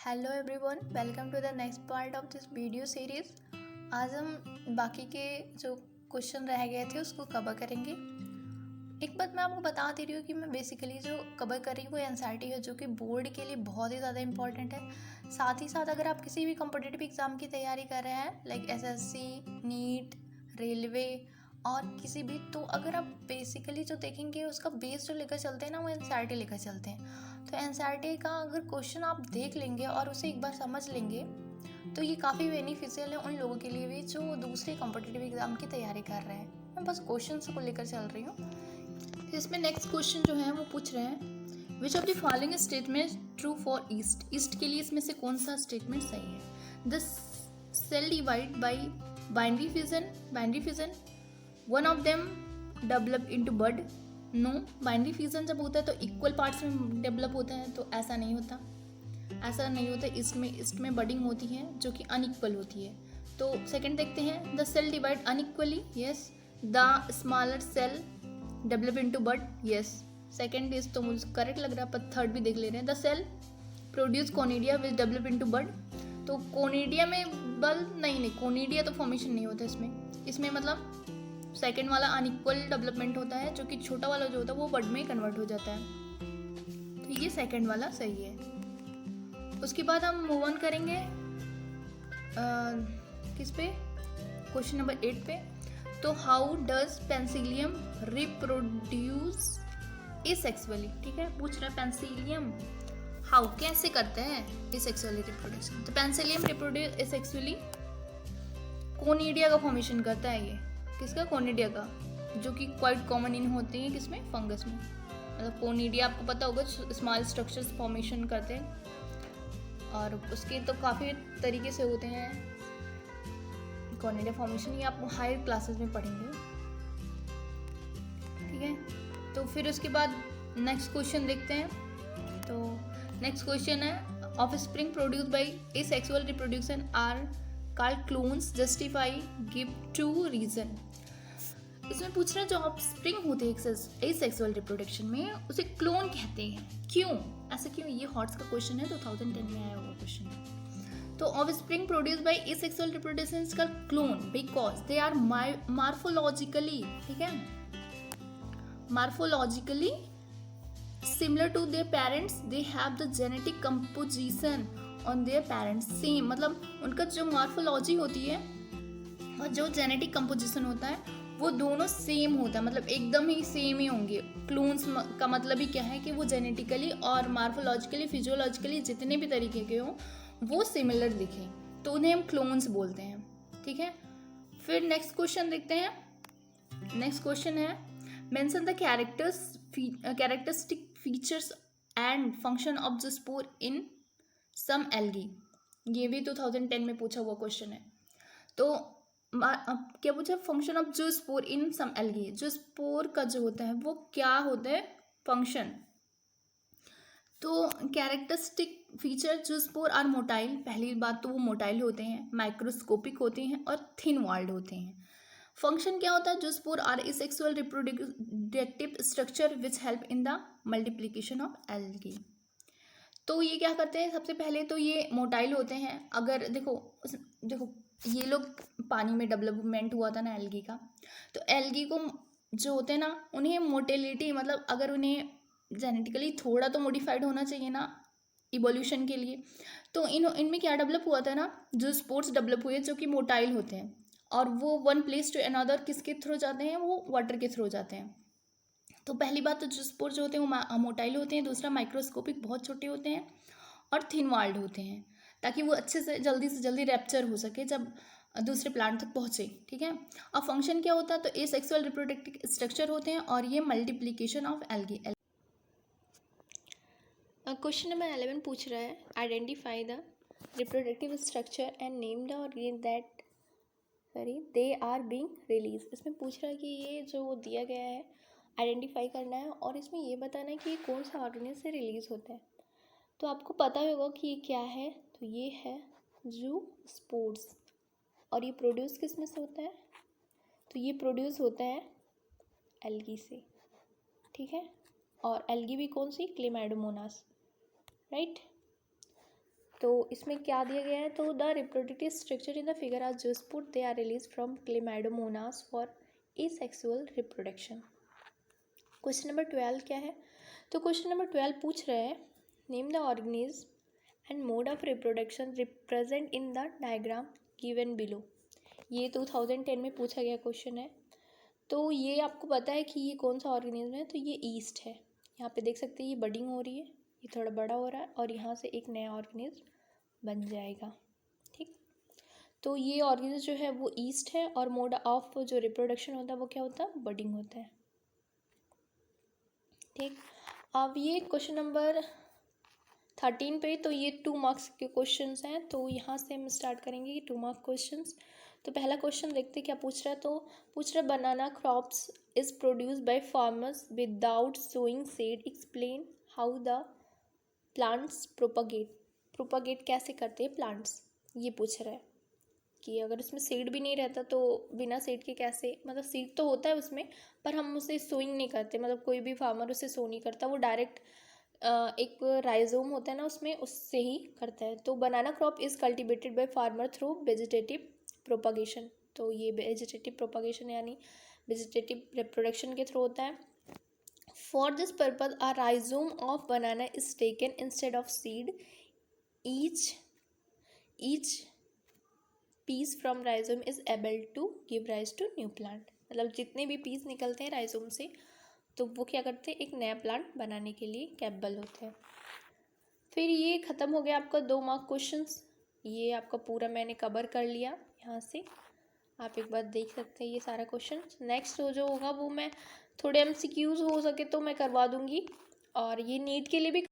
Hello everyone, welcome to the next part of this video series. आज हम बाकी के जो क्वेश्चन रह गए थे उसको कवर करेंगे। एक बात मैं आपको बता दे रही हूँ कि मैं बेसिकली जो कवर कर रही हूँ वो एनसीईआरटी है, जो कि बोर्ड के लिए बहुत ही ज़्यादा इंपॉर्टेंट है। साथ ही साथ अगर आप किसी भी कॉम्पिटिटिव एग्ज़ाम की तैयारी कर रहे हैं लाइक एसएससी, नीट, रेलवे और किसी भी, तो अगर आप बेसिकली जो देखेंगे उसका बेस जो लेकर चलते हैं ना वो एनसीईआरटी लेकर चलते हैं। तो एनसीईआरटी का अगर क्वेश्चन आप देख लेंगे और उसे एक बार समझ लेंगे तो ये काफ़ी बेनिफिशियल है उन लोगों के लिए भी जो दूसरे कॉम्पिटिटिव एग्ज़ाम की तैयारी कर रहे हैं। मैं बस क्वेश्चन को लेकर चल रही हूँ। इसमें नेक्स्ट क्वेश्चन जो है वो पूछ रहे हैं which of the following statement true for yeast. Yeast के लिए इसमें से कौन सा स्टेटमेंट सही है। The cell divide by binary fission one of them develop into bud. No, binary fission जब होता है तो इक्वल पार्ट्स में डेवलप होता है, तो ऐसा नहीं होता। ऐसा नहीं होता। ईस्ट में बडिंग होती है जो कि अनइक्वल होती है। तो सेकंड देखते हैं, the cell divide unequally. Yes. The smaller cell develop into bud. Yes. Second is तो मुझे करेक्ट लग रहा है, पर थर्ड भी देख ले रहे हैं। The cell produce conidia which develop into bud. तो कोनिडिया में बल नहीं, कोनिडिया तो फॉर्मेशन नहीं होता इसमें मतलब सेकेंड वाला अनइक्वल डेवलपमेंट होता है, जो कि छोटा वाला जो होता है वो बड में कन्वर्ट हो जाता है। तो ये सेकेंड वाला सही है। उसके बाद हम मूव ऑन करेंगे किस पे, क्वेश्चन नंबर 8 पे। तो how does penicillium reproduce asexually. ठीक है, पूछ रहा है पेंसिलियम हाउ, कैसे करते हैं एसेक्सुअली रिप्रोडक्शन। तो पेंसिलियम रिप्रोड्यूस एसेक्सुअली कोनिडिया का फॉर्मेशन करता है। ये किसका, कोनिडिया का, जो कि क्वाइट कॉमन इन होते हैं किसमें, फंगस में। मतलब कोनिडिया आपको पता होगा स्मॉल स्ट्रक्चर्स फॉर्मेशन करते हैं और उसके तो काफ़ी तरीके से होते हैं कोनिडिया फॉर्मेशन। ये आप हायर क्लासेस में पढ़ेंगे। ठीक है, तो फिर उसके बाद नेक्स्ट क्वेश्चन देखते हैं। तो नेक्स्ट क्वेश्चन है offspring produced by asexual reproduction are called clones, justify, give 2 reason. इसमें पूछ रहे हैं जो ऑफस्प्रिंग होते हैं एसेक्सुअल रिप्रोडक्शन में उसे क्लोन कहते हैं। क्यों, ऐसा क्यों। ये हॉट्स का क्वेश्चन है, 2010 में आया हुआ क्वेश्चन है। तो offspring produced by asexual reproduction is called clone because they are morphologically, ठीक है, morphologically similar to their parents, they have the genetic composition on their parents same। मतलब उनका जो मॉर्फोलॉजी होती है और जो जेनेटिक कंपोजिशन होता है वो दोनों सेम होता है, मतलब एकदम ही सेम ही होंगे। क्लोन्स का मतलब ही क्या है कि वो जेनेटिकली और मॉर्फोलॉजिकली फिजियोलॉजिकली जितने भी तरीके के हों वो सिमिलर दिखें, तो उन्हें हम क्लोन्स बोलते हैं। ठीक है, फिर नेक्स्ट क्वेश्चन देखते हैं। नेक्स्ट क्वेश्चन है mention the characteristic features and function of the spore in some algae. ये भी 2010 में पूछा हुआ क्वेश्चन है। तो क्या पूछा, फंक्शन ऑफ जो स्पोर इन सम एल्गी, जो स्पोर का जो होता है वो क्या होता है फंक्शन। तो कैरेक्टरिस्टिक फीचर जो स्पोर आर मोटाइल, पहली बात तो वो मोटाइल होते हैं, माइक्रोस्कोपिक होते हैं और थिन वॉल्ड होते हैं। फंक्शन क्या होता है, जो spore are asexual reproductive structure which help in the multiplication of algae. तो ये क्या करते हैं, सबसे पहले तो ये मोटाइल होते हैं। अगर देखो ये लोग पानी में डेवलपमेंट हुआ था ना एल्गी का, तो एल्गी को जो होते हैं ना उन्हें मोटेलिटी, मतलब अगर उन्हें जेनेटिकली थोड़ा तो मॉडिफाइड होना चाहिए ना इवोल्यूशन के लिए, तो इनमें क्या डेवलप हुआ था ना, जो स्पोर्स डेवलप हुए जो कि मोटाइल होते हैं और वो वन प्लेस टू अनदर किसके थ्रू जाते हैं, वो वाटर के थ्रू जाते हैं। तो पहली बात तो जो स्पोर जो होते हैं वो मोटाइल होते हैं, दूसरा माइक्रोस्कोपिक बहुत छोटे होते हैं और थिन वॉल्ड होते हैं, ताकि वो अच्छे से जल्दी रैप्चर हो सके जब दूसरे प्लांट तक पहुँचे। ठीक है, और फंक्शन क्या होता है, तो एसेक्सुअल रिप्रोडक्टिव स्ट्रक्चर होते हैं और ये multiplication of algae. Question number 11 पूछ रहा है identify the reproductive structure and name the organ that they are being release. इसमें पूछ रहा है कि ये जो दिया गया है आइडेंटिफाई करना है और इसमें ये बताना है कि ये कौन सा ऑर्गन से रिलीज होता है। तो आपको पता होगा कि ये क्या है, तो ये है जू स्पोर्स। और ये प्रोड्यूस किस में से होता है, तो ये प्रोड्यूस होता है एल्गी से। ठीक है, और एल्गी भी कौन सी, क्लेमाइडोमोनास, राइट। तो इसमें क्या दिया गया है, तो the reproductive structure in the figure are just put they are release from chlamydomonas for asexual reproduction. Question number 12 क्या है, तो क्वेश्चन नंबर 12 पूछ रहे हैं name the organism and mode of reproduction represent in the diagram given below. ये 2010 में पूछा गया क्वेश्चन है। तो ये आपको पता है कि ये कौन सा ऑर्गेनिज्म है, तो ये ईस्ट है। यहाँ पे देख सकते हैं ये बडिंग हो रही है, ये थोड़ा बड़ा हो रहा है और यहाँ से एक नया ऑर्गेनिज्म बन जाएगा। ठीक, तो ये ऑर्गेनिज्म जो है वो ईस्ट है और मोड ऑफ जो रिप्रोडक्शन होता है वो क्या होता है, बडिंग होता है। ठीक, अब ये क्वेश्चन नंबर 13 पे, तो ये 2 मार्क्स के क्वेश्चंस हैं, तो यहाँ से हम स्टार्ट करेंगे कि 2 मार्क क्वेश्चंस। तो पहला क्वेश्चन देखते क्या पूछ रहा है, तो पूछ रहा है banana crops is produce by farmers without sowing seed, explain how the plants propagate कैसे करते हैं प्लांट्स। ये पूछ रहा है कि अगर उसमें सीड भी नहीं रहता तो बिना सीड के कैसे, मतलब सीड तो होता है उसमें पर हम उसे सोइंग नहीं करते, मतलब कोई भी फार्मर उसे सो नहीं करता, वो डायरेक्ट एक राइजोम होता है ना उसमें, उससे ही करता है। तो banana crop is cultivated by farmer through vegetative propagation. तो ये वेजिटेटिव प्रोपागेशन यानी वेजिटेटिव रिप्रोडक्शन के थ्रू होता है। For this purpose a rhizome of banana is taken instead of seed, each piece from rhizome is able to give rise to new plant. मतलब जितने भी piece निकलते हैं राइजोम से तो वो क्या करते हैं, एक नया प्लांट बनाने के लिए कैपेबल होते हैं। फिर ये ख़त्म हो गया आपका 2 मार्क क्वेश्चंस। ये आपका पूरा मैंने कवर कर लिया, यहाँ से आप एक बार देख सकते हैं ये सारा क्वेश्चन। नेक्स्ट जो होगा वो मैं थोड़े MCQs हो सके तो मैं करवा दूँगी, और ये नीट के लिए भी